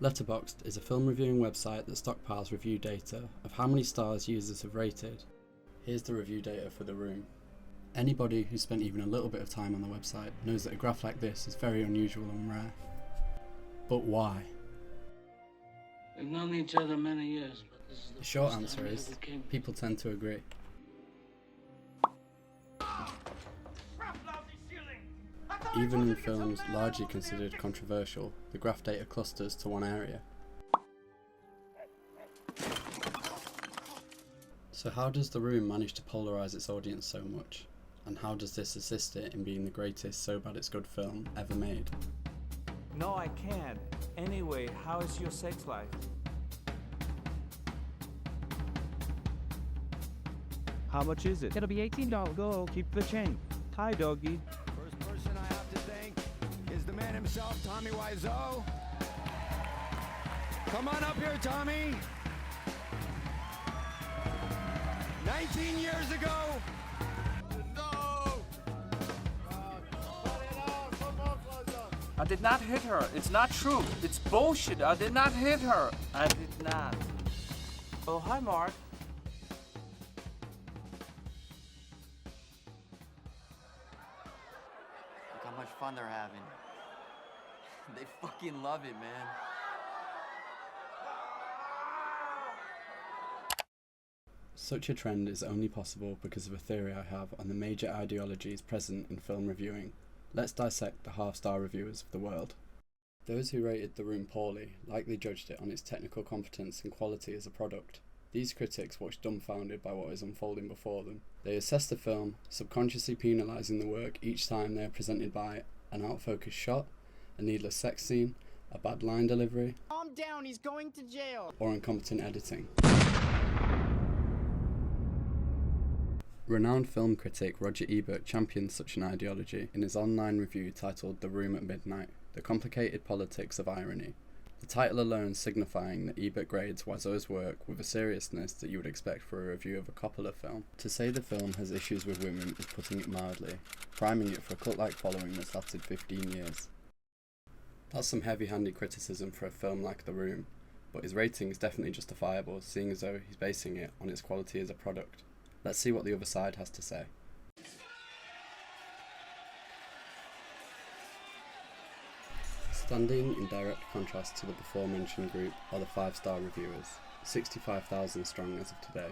Letterboxd is a film reviewing website that stockpiles review data of how many stars users have rated. Here's the review data for The Room. Anybody who's spent even a little bit of time on the website knows that a graph like this is very unusual and rare. But why? We've known each other many years, but this is The short answer is, people tend to agree. Even in films largely considered controversial, the graph data clusters to one area. So how does The Room manage to polarise its audience so much? And how does this assist it in being the greatest so bad it's good film ever made? No, I can't. Anyway, how is your sex life? How much is it? It'll be $18. Go, keep the change. Hi, doggy. First person I have to thank is the man himself, Tommy Wiseau. Come on up here, Tommy. 19 years ago. I did not hit her. It's not true. It's bullshit. I did not hit her. I did not. Oh, hi, Mark. Look how much fun they're having. They fucking love it, man. Such a trend is only possible because of a theory I have on the major ideologies present in film reviewing. Let's dissect the half-star reviewers of the world. Those who rated The Room poorly likely judged it on its technical competence and quality as a product. These critics watched dumbfounded by what is unfolding before them. They assess the film, subconsciously penalising the work each time they are presented by an out-focused shot, a needless sex scene, a bad line delivery, Calm down, he's going to jail. or incompetent editing. Renowned film critic Roger Ebert champions such an ideology in his online review titled The Room at Midnight, The Complicated Politics of Irony, the title alone signifying that Ebert grades Wiseau's work with a seriousness that you would expect for a review of a Coppola film. To say the film has issues with women is putting it mildly, priming it for a cult-like following that's lasted 15 years. That's some heavy-handed criticism for a film like The Room, but his rating is definitely justifiable, seeing as though he's basing it on its quality as a product. Let's see what the other side has to say. Standing in direct contrast to the before-mentioned group are the 5-star reviewers, 65,000 strong as of today.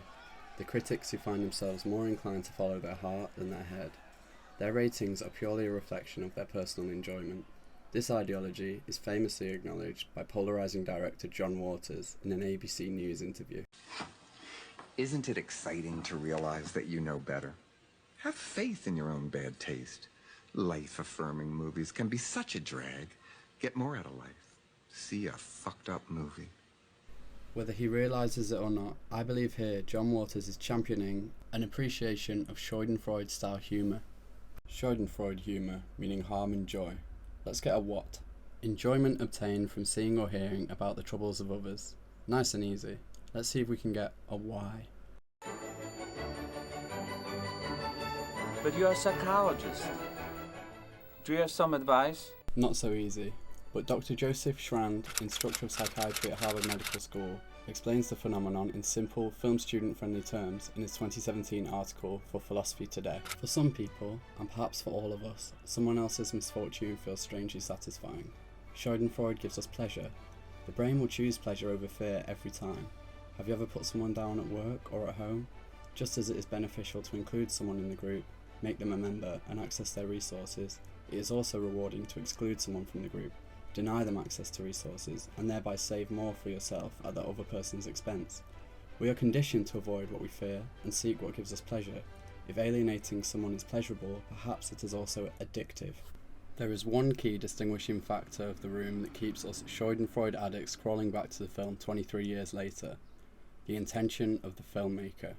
The critics who find themselves more inclined to follow their heart than their head. Their ratings are purely a reflection of their personal enjoyment. This ideology is famously acknowledged by polarising director John Waters in an ABC News interview. Isn't it exciting to realize that you know better? Have faith in your own bad taste. Life-affirming movies can be such a drag. Get more out of life. See a fucked up movie. Whether he realises it or not, I believe here John Waters is championing an appreciation of Schadenfreude-style humour. Schadenfreude humour, meaning harm and joy. Let's get a what. Enjoyment obtained from seeing or hearing about the troubles of others. Nice and easy. Let's see if we can get a why. But you're a psychologist. Do you have some advice? Not so easy, but Dr. Joseph Schrand, instructor of psychiatry at Harvard Medical School, explains the phenomenon in simple, film student-friendly terms in his 2017 article for Philosophy Today. For some people, and perhaps for all of us, someone else's misfortune feels strangely satisfying. Schadenfreude gives us pleasure. The brain will choose pleasure over fear every time. Have you ever put someone down at work or at home? Just as it is beneficial to include someone in the group, make them a member and access their resources, it is also rewarding to exclude someone from the group, deny them access to resources, and thereby save more for yourself at the other person's expense. We are conditioned to avoid what we fear and seek what gives us pleasure. If alienating someone is pleasurable, perhaps it is also addictive. There is one key distinguishing factor of The Room that keeps us Schadenfreude addicts crawling back to the film 23 years later. The intention of the filmmaker.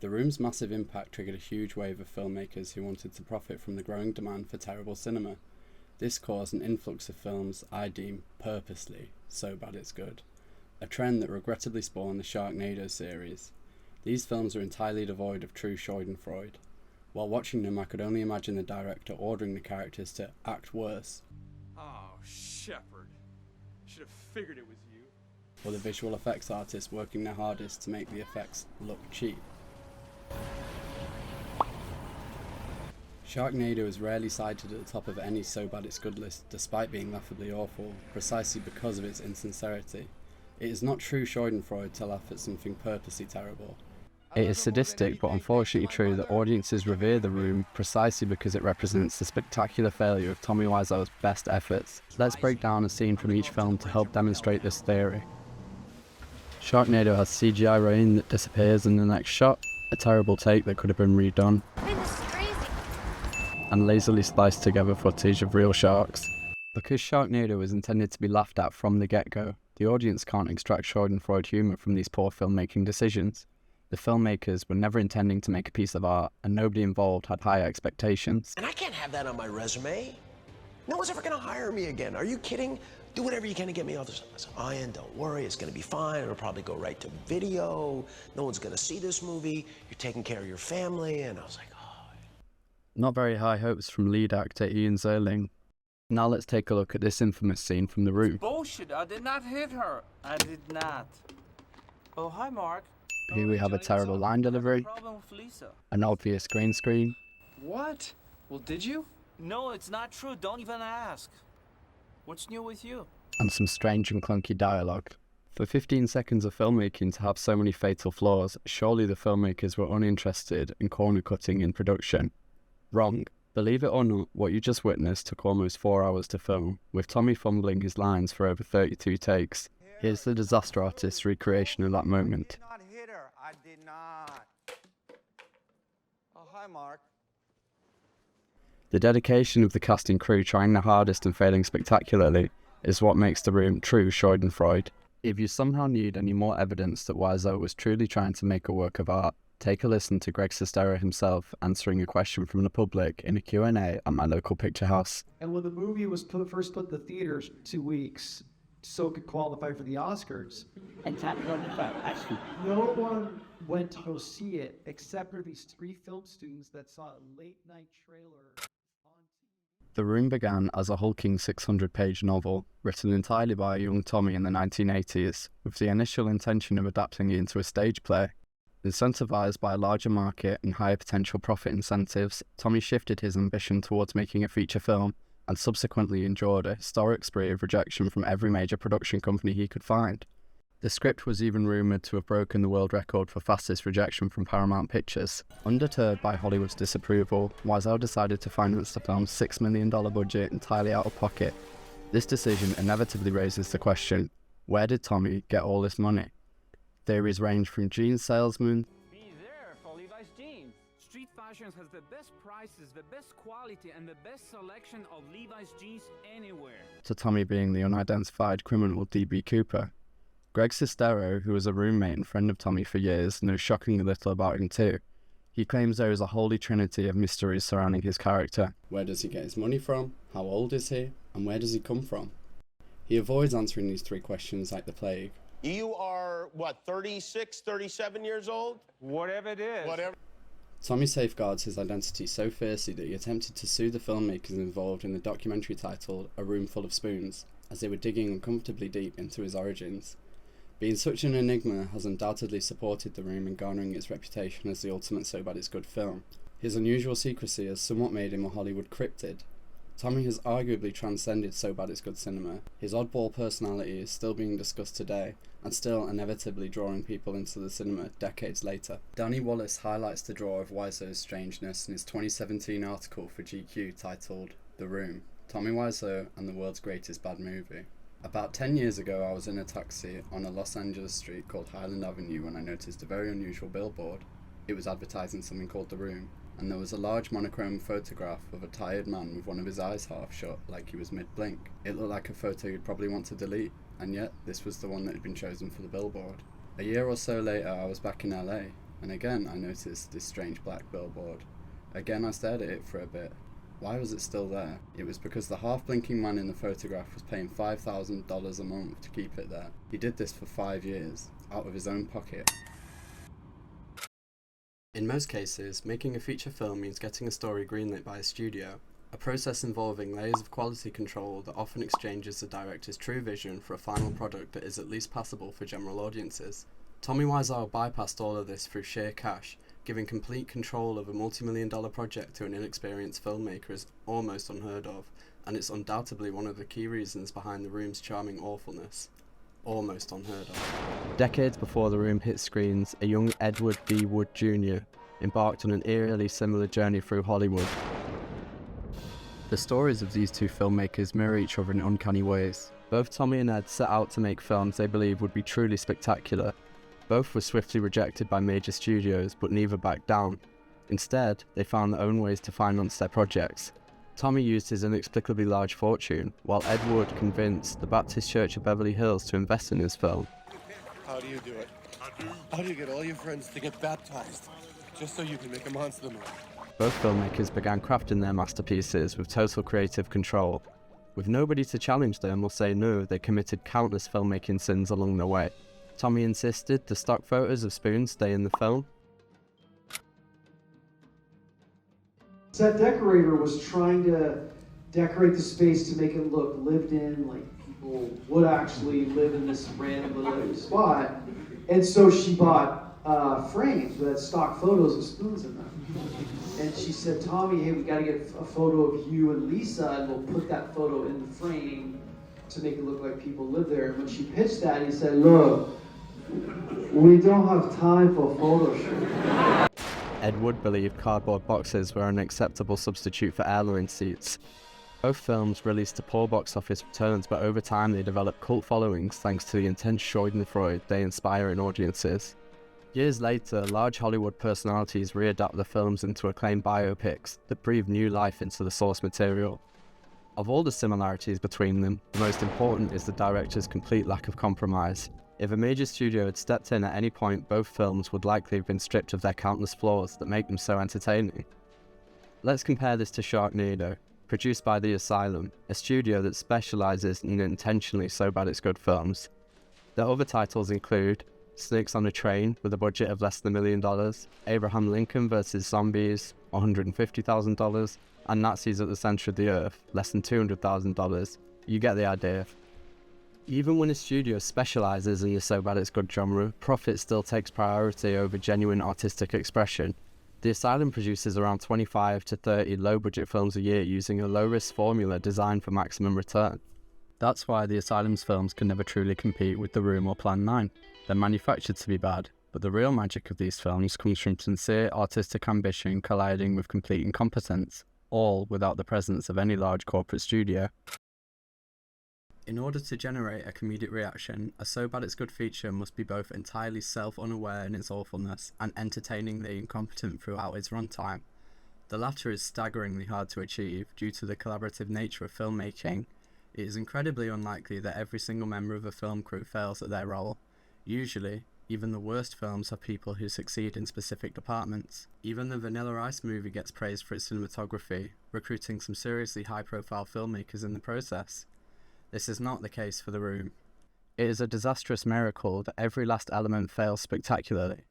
The Room's massive impact triggered a huge wave of filmmakers who wanted to profit from the growing demand for terrible cinema. This caused an influx of films I deem purposely so bad it's good, a trend that regrettably spawned the Sharknado series. These films are entirely devoid of true Schadenfreude. While watching them, I could only imagine the director ordering the characters to act worse. Oh, Shepard. Should have figured it was you. or the visual effects artists working their hardest to make the effects look cheap. Sharknado is rarely cited at the top of any So Bad It's Good list despite being laughably awful, precisely because of its insincerity. It is not true schadenfreude to laugh at something purposely terrible. It is sadistic but unfortunately true that audiences revere The Room precisely because it represents the spectacular failure of Tommy Wiseau's best efforts. Let's break down a scene from each film to help demonstrate this theory. Sharknado has CGI rain that disappears in the next shot, a terrible take that could have been redone, and lazily spliced together footage of real sharks. Because Sharknado is intended to be laughed at from the get-go, the audience can't extract schadenfreude humour from these poor filmmaking decisions. The filmmakers were never intending to make a piece of art, and nobody involved had high expectations. And I can't have that on my resume. No one's ever gonna hire me again. Are you kidding? Do whatever you can to get me off this. I said, Ian, don't worry, it's gonna be fine. It'll probably go right to video. No one's gonna see this movie. You're taking care of your family. And I was like, oh. Not very high hopes from lead actor Ian Zerling. Now let's take a look at this infamous scene from The Room. Bullshit, I did not hit her. I did not. Oh, hi, Mark. Here we have a terrible line delivery, Problem with Lisa. an obvious green screen, What? Well, did you? No, it's not true. Don't even ask. What's new with you? and some strange and clunky dialogue. For 15 seconds of filmmaking to have so many fatal flaws, surely the filmmakers were uninterested in corner cutting in production. Wrong. Believe it or not, what you just witnessed took almost 4 hours to film, with Tommy fumbling his lines for over 32 takes. Here's the disaster artist's recreation of that moment. I did not hit her. I did not. Oh, hi, Mark. The dedication of the cast and crew trying their hardest and failing spectacularly is what makes The Room true schadenfreude. If you somehow need any more evidence that Wiseau was truly trying to make a work of art, take a listen to Greg Sestero himself answering a question from the public in a Q&A at my local picture house. And when the movie was first put in the theaters 2 weeks, so it could qualify for the Oscars, no one went to go see it except for these 3 film students that saw a late-night trailer on TV. The Room began as a hulking 600-page novel, written entirely by a young Tommy in the 1980s, with the initial intention of adapting it into a stage play. Incentivized by a larger market and higher potential profit incentives, Tommy shifted his ambition towards making a feature film, and subsequently endured a historic spree of rejection from every major production company he could find. The script was even rumoured to have broken the world record for fastest rejection from Paramount Pictures. Undeterred by Hollywood's disapproval, Wiseau decided to finance the film's $6 million budget entirely out of pocket. This decision inevitably raises the question, where did Tommy get all this money? Theories range from jeans salesmen, Be there for Levi's jeans. Street Fashions has the best prices, the best quality, and the best selection of Levi's jeans anywhere. to Tommy being the unidentified criminal D.B. Cooper. Greg Sestero, who was a roommate and friend of Tommy for years, knows shockingly little about him too. He claims there is a holy trinity of mysteries surrounding his character. Where does he get his money from? How old is he? And where does he come from? He avoids answering these 3 questions like the plague. You are, what, 36, 37 years old? Whatever it is. Whatever. Tommy safeguards his identity so fiercely that he attempted to sue the filmmakers involved in the documentary titled A Room Full of Spoons, as they were digging uncomfortably deep into his origins. Being such an enigma has undoubtedly supported The Room in garnering its reputation as the ultimate So Bad It's Good film. His unusual secrecy has somewhat made him a Hollywood cryptid. Tommy has arguably transcended So Bad It's Good cinema. His oddball personality is still being discussed today, and still inevitably drawing people into the cinema decades later. Danny Wallace highlights the draw of Wiseau's strangeness in his 2017 article for GQ titled The Room, Tommy Wiseau and the World's Greatest Bad Movie. About 10 years ago, I was in a taxi on a Los Angeles street called Highland Avenue when I noticed a very unusual billboard. It was advertising something called The Room, and there was a large monochrome photograph of a tired man with one of his eyes half shut, like he was mid-blink. It looked like a photo you'd probably want to delete, and yet this was the one that had been chosen for the billboard. A year or so later, I was back in LA, and again I noticed this strange black billboard. Again I stared at it for a bit. Why was it still there? It was because the half-blinking man in the photograph was paying $5,000 a month to keep it there. He did this for 5 years, out of his own pocket. In most cases, making a feature film means getting a story greenlit by a studio. a process involving layers of quality control that often exchanges the director's true vision for a final product that is at least passable for general audiences. Tommy Wiseau bypassed all of this through sheer cash. Giving complete control of a multi-million-dollar project to an inexperienced filmmaker is almost unheard of, and it's undoubtedly one of the key reasons behind The Room's charming awfulness. Almost unheard of. Decades before The Room hit screens, a young Edward B. Wood Jr. embarked on an eerily similar journey through Hollywood. The stories of these two filmmakers mirror each other in uncanny ways. Both Tommy and Ed set out to make films they believed would be truly spectacular. Both were swiftly rejected by major studios, but neither backed down. Instead, they found their own ways to finance their projects. Tommy used his inexplicably large fortune, while Ed Wood convinced the Baptist Church of Beverly Hills to invest in his film. How do you do it? How do you get all your friends to get baptized, just so you can make a monster movie? Both filmmakers began crafting their masterpieces with total creative control. With nobody to challenge them or say no, they committed countless filmmaking sins along the way. Tommy insisted the stock photos of Spoon stay in the film. Set decorator was trying to decorate the space to make it look lived in, like people would actually live in this random little spot. And so she bought frames that had stock photos of Spoons in them. And she said, Tommy, hey, we gotta get a photo of you and Lisa, and we'll put that photo in the frame to make it look like people live there. And when she pitched that, he said, look, we don't have time for photo shoot. Ed Wood believed cardboard boxes were an acceptable substitute for airline seats. Both films released to poor box office returns, but over time they developed cult followings thanks to the intense schadenfreude they inspire in audiences. Years later, large Hollywood personalities readapt the films into acclaimed biopics that breathe new life into the source material. Of all the similarities between them, the most important is the director's complete lack of compromise. If a major studio had stepped in at any point, both films would likely have been stripped of their countless flaws that make them so entertaining. Let's compare this to Sharknado, produced by The Asylum, a studio that specializes in intentionally so bad it's good films. Their other titles include Snakes on a Train with a budget of less than $1 million, Abraham Lincoln vs. Zombies, $150,000, and Nazis at the Center of the Earth, less than $200,000. You get the idea. Even when a studio specializes in the so bad it's good genre, profit still takes priority over genuine artistic expression. The Asylum produces around 25 to 30 low-budget films a year using a low-risk formula designed for maximum return. That's why The Asylum's films can never truly compete with The Room or Plan 9. They're manufactured to be bad, but the real magic of these films comes from sincere artistic ambition colliding with complete incompetence, all without the presence of any large corporate studio. In order to generate a comedic reaction, a so bad it's good feature must be both entirely self-unaware in its awfulness and entertainingly incompetent throughout its runtime. The latter is staggeringly hard to achieve due to the collaborative nature of filmmaking. It is incredibly unlikely that every single member of a film crew fails at their role. Usually, even the worst films have people who succeed in specific departments. Even the Vanilla Ice movie gets praised for its cinematography, recruiting some seriously high-profile filmmakers in the process. This is not the case for The Room. It is a disastrous miracle that every last element fails spectacularly.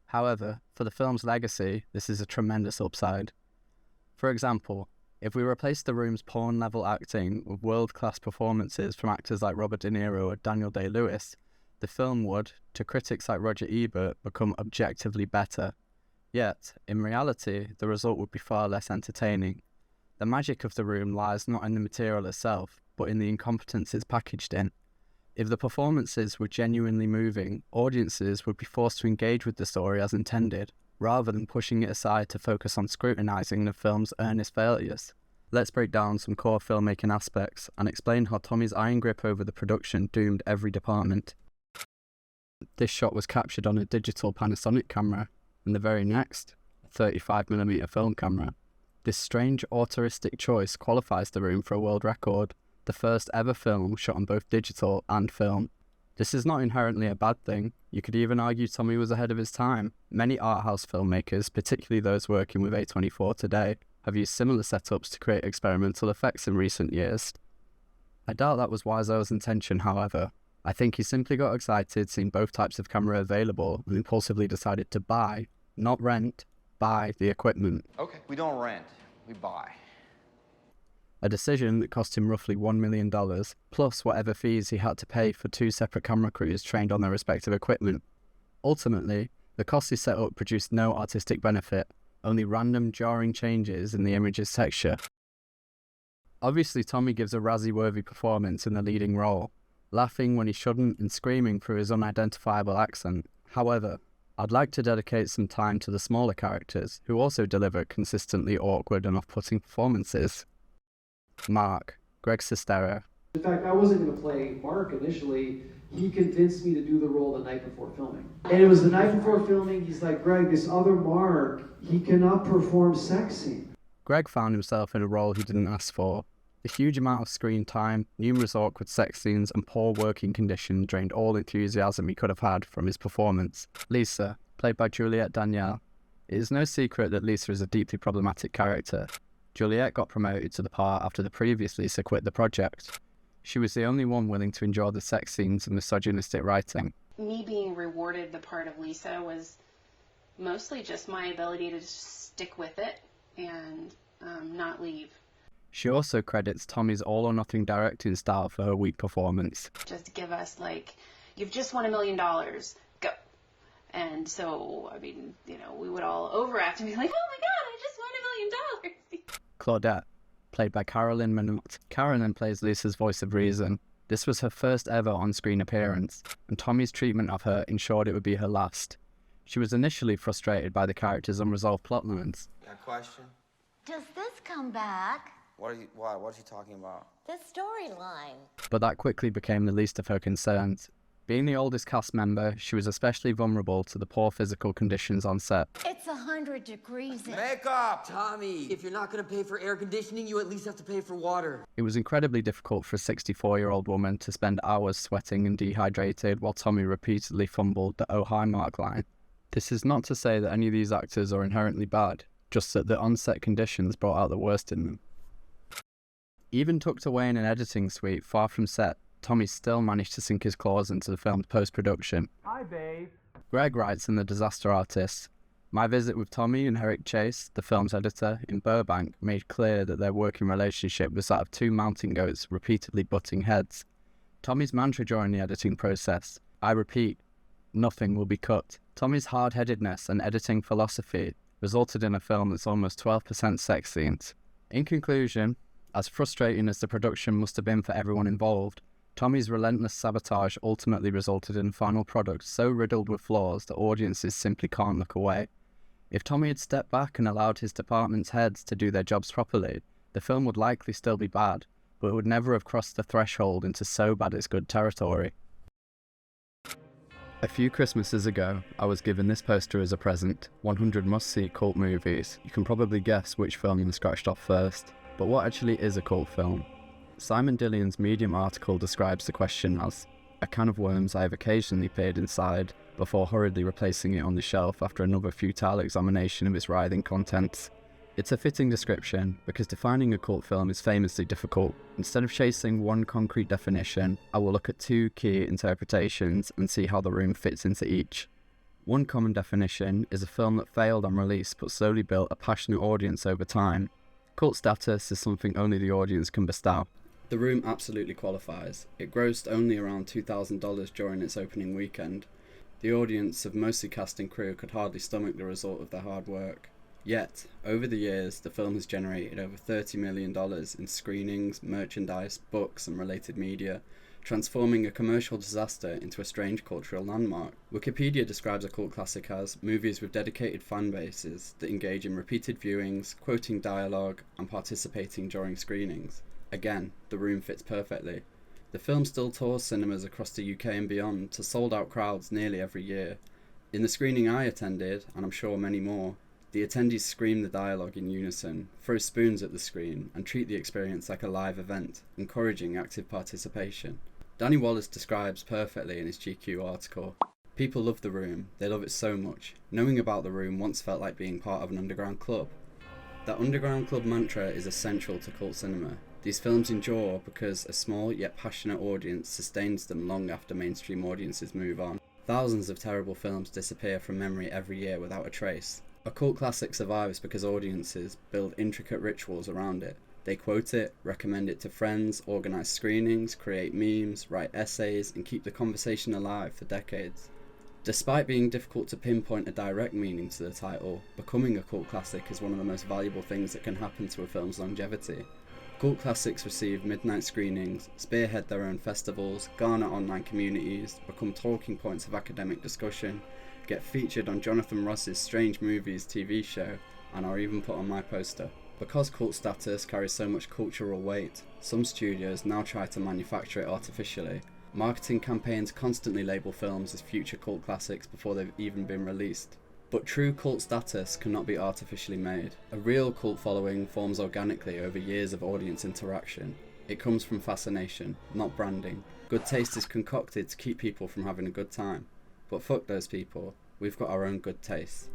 However, for the film's legacy, this is a tremendous upside. For example, if we replace The Room's porn-level acting with world-class performances from actors like Robert De Niro or Daniel Day-Lewis, the film would, to critics like Roger Ebert, become objectively better. Yet, in reality, the result would be far less entertaining. The magic of The Room lies not in the material itself, but in the incompetence it's packaged in. If the performances were genuinely moving, audiences would be forced to engage with the story as intended, rather than pushing it aside to focus on scrutinizing the film's earnest failures. Let's break down some core filmmaking aspects and explain how Tommy's iron grip over the production doomed every department. This shot was captured on a digital Panasonic camera, and the very next, a 35mm film camera. This strange autoristic choice qualifies The Room for a world record, the first ever film shot on both digital and film. This is not inherently a bad thing. You could even argue Tommy was ahead of his time. Many art house filmmakers, particularly those working with A24 today, have used similar setups to create experimental effects in recent years. I doubt that was Wiseau's intention, however. I think he simply got excited seeing both types of camera available and impulsively decided to buy, not rent, buy the equipment. Okay, we don't rent, we buy. a decision that cost him roughly $1 million, plus whatever fees he had to pay for 2 separate camera crews trained on their respective equipment. Ultimately, the costly setup produced no artistic benefit, only random jarring changes in the image's texture. Obviously, Tommy gives a Razzie-worthy performance in the leading role, laughing when he shouldn't and screaming through his unidentifiable accent. However, I'd like to dedicate some time to the smaller characters, who also deliver consistently awkward and off-putting performances. Mark, Greg Sestero. In fact, I wasn't going to play Mark initially. He convinced me to do the role the night before filming. And it was the night before filming, he's like, Greg, this other Mark, he cannot perform sex scenes. Greg found himself in a role he didn't ask for. The huge amount of screen time, numerous awkward sex scenes, and poor working conditions drained all enthusiasm he could have had from his performance. Lisa, played by Juliette Danielle. It is no secret that Lisa is a deeply problematic character. Juliette got promoted to the part after the previous Lisa quit the project. She was the only one willing to endure the sex scenes and misogynistic writing. Me being rewarded the part of Lisa was mostly just my ability to stick with it and not leave. She also credits Tommy's all-or-nothing directing style for her weak performance. Just give us, like, you've just won $1 million, go. And so, I mean, you know, we would all overact and be like, oh my god, I just won $1 million. Claudette, played by Carolyn Minot. Carolyn plays Lisa's voice of reason. This was her first ever on-screen appearance, and Tommy's treatment of her ensured it would be her last. She was initially frustrated by the character's unresolved plotlines. Got a question? Does this come back? What are you talking about? The storyline. But that quickly became the least of her concerns. Being the oldest cast member, she was especially vulnerable to the poor physical conditions on set. It's 100 degrees. Makeup! Tommy, if you're not going to pay for air conditioning, you at least have to pay for water. It was incredibly difficult for a 64-year-old woman to spend hours sweating and dehydrated while Tommy repeatedly fumbled the "oh hi Mark" line. This is not to say that any of these actors are inherently bad, just that the on-set conditions brought out the worst in them. Even tucked away in an editing suite far from set, Tommy still managed to sink his claws into the film's post-production. Hi, babe. Greg writes in The Disaster Artist, "My visit with Tommy and Eric Chase, the film's editor, in Burbank made clear that their working relationship was that of 2 mountain goats repeatedly butting heads. Tommy's mantra during the editing process, I repeat, nothing will be cut. Tommy's hard-headedness and editing philosophy resulted in a film that's almost 12% sex scenes. In conclusion, as frustrating as the production must have been for everyone involved, Tommy's relentless sabotage ultimately resulted in a final product so riddled with flaws that audiences simply can't look away. If Tommy had stepped back and allowed his department's heads to do their jobs properly, the film would likely still be bad, but it would never have crossed the threshold into so bad it's good territory." A few Christmases ago, I was given this poster as a present, 100 must-see cult movies. You can probably guess which film I scratched off first. But what actually is a cult film? Simon Dillion's Medium article describes the question as a can of worms I have occasionally peered inside before hurriedly replacing it on the shelf after another futile examination of its writhing contents. It's a fitting description because defining a cult film is famously difficult. Instead of chasing one concrete definition, I will look at 2 key interpretations and see how The Room fits into each. One common definition is a film that failed on release but slowly built a passionate audience over time. Cult status is something only the audience can bestow. The Room absolutely qualifies. It grossed only around $2,000 during its opening weekend. The audience of mostly cast and crew could hardly stomach the result of their hard work. Yet, over the years, the film has generated over $30 million in screenings, merchandise, books and related media, transforming a commercial disaster into a strange cultural landmark. Wikipedia describes a cult classic as movies with dedicated fan bases that engage in repeated viewings, quoting dialogue, and participating during screenings. Again, The Room fits perfectly. The film still tours cinemas across the UK and beyond to sold-out crowds nearly every year. In the screening I attended, and I'm sure many more, the attendees scream the dialogue in unison, throw spoons at the screen, and treat the experience like a live event, encouraging active participation. Danny Wallace describes perfectly in his GQ article, "People love The Room, they love it so much. Knowing about The Room once felt like being part of an underground club." That underground club mantra is essential to cult cinema. These films endure because a small yet passionate audience sustains them long after mainstream audiences move on. Thousands of terrible films disappear from memory every year without a trace. A cult classic survives because audiences build intricate rituals around it. They quote it, recommend it to friends, organise screenings, create memes, write essays, and keep the conversation alive for decades. Despite being difficult to pinpoint a direct meaning to the title, becoming a cult classic is one of the most valuable things that can happen to a film's longevity. Cult classics receive midnight screenings, spearhead their own festivals, garner online communities, become talking points of academic discussion, get featured on Jonathan Ross's Strange Movies TV show, and are even put on my poster. Because cult status carries so much cultural weight, some studios now try to manufacture it artificially. Marketing campaigns constantly label films as future cult classics before they've even been released. But true cult status cannot be artificially made. A real cult following forms organically over years of audience interaction. It comes from fascination, not branding. Good taste is concocted to keep people from having a good time. But fuck those people, we've got our own good taste.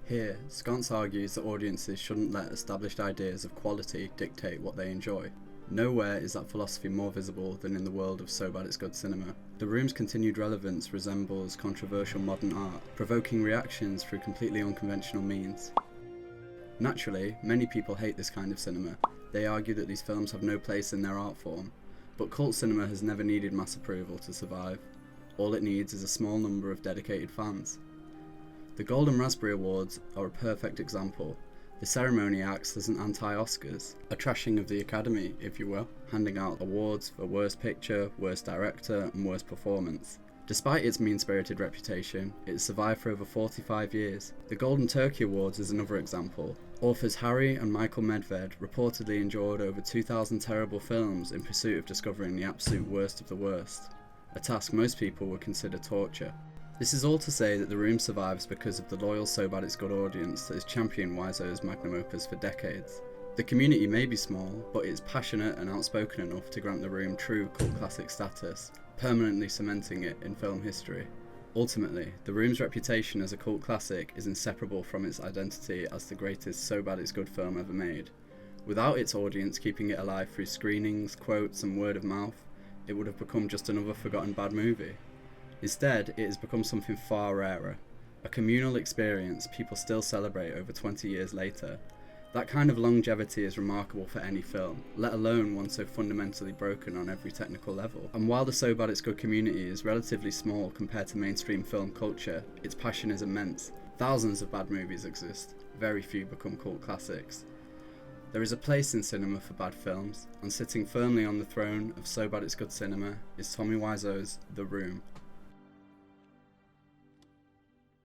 Here, Sconce argues that audiences shouldn't let established ideas of quality dictate what they enjoy. Nowhere is that philosophy more visible than in the world of So Bad It's Good cinema. The Room's continued relevance resembles controversial modern art, provoking reactions through completely unconventional means. Naturally, many people hate this kind of cinema. They argue that these films have no place in their art form, but cult cinema has never needed mass approval to survive. All it needs is a small number of dedicated fans. The Golden Raspberry Awards are a perfect example. The ceremony acts as an anti-Oscars, a trashing of the Academy, if you will, handing out awards for Worst Picture, Worst Director, and Worst Performance. Despite its mean-spirited reputation, it has survived for over 45 years. The Golden Turkey Awards is another example. Authors Harry and Michael Medved reportedly endured over 2,000 terrible films in pursuit of discovering the absolute worst of the worst, a task most people would consider torture. This is all to say that The Room survives because of the loyal So Bad It's Good audience that has championed Wiseau's magnum opus for decades. The community may be small, but it is passionate and outspoken enough to grant The Room true cult classic status, permanently cementing it in film history. Ultimately, The Room's reputation as a cult classic is inseparable from its identity as the greatest So Bad It's Good film ever made. Without its audience keeping it alive through screenings, quotes, and word of mouth, it would have become just another forgotten bad movie. Instead, it has become something far rarer, a communal experience people still celebrate over 20 years later. That kind of longevity is remarkable for any film, let alone one so fundamentally broken on every technical level. And while the So Bad It's Good community is relatively small compared to mainstream film culture, its passion is immense. Thousands of bad movies exist, very few become cult classics. There is a place in cinema for bad films, and sitting firmly on the throne of So Bad It's Good cinema is Tommy Wiseau's The Room.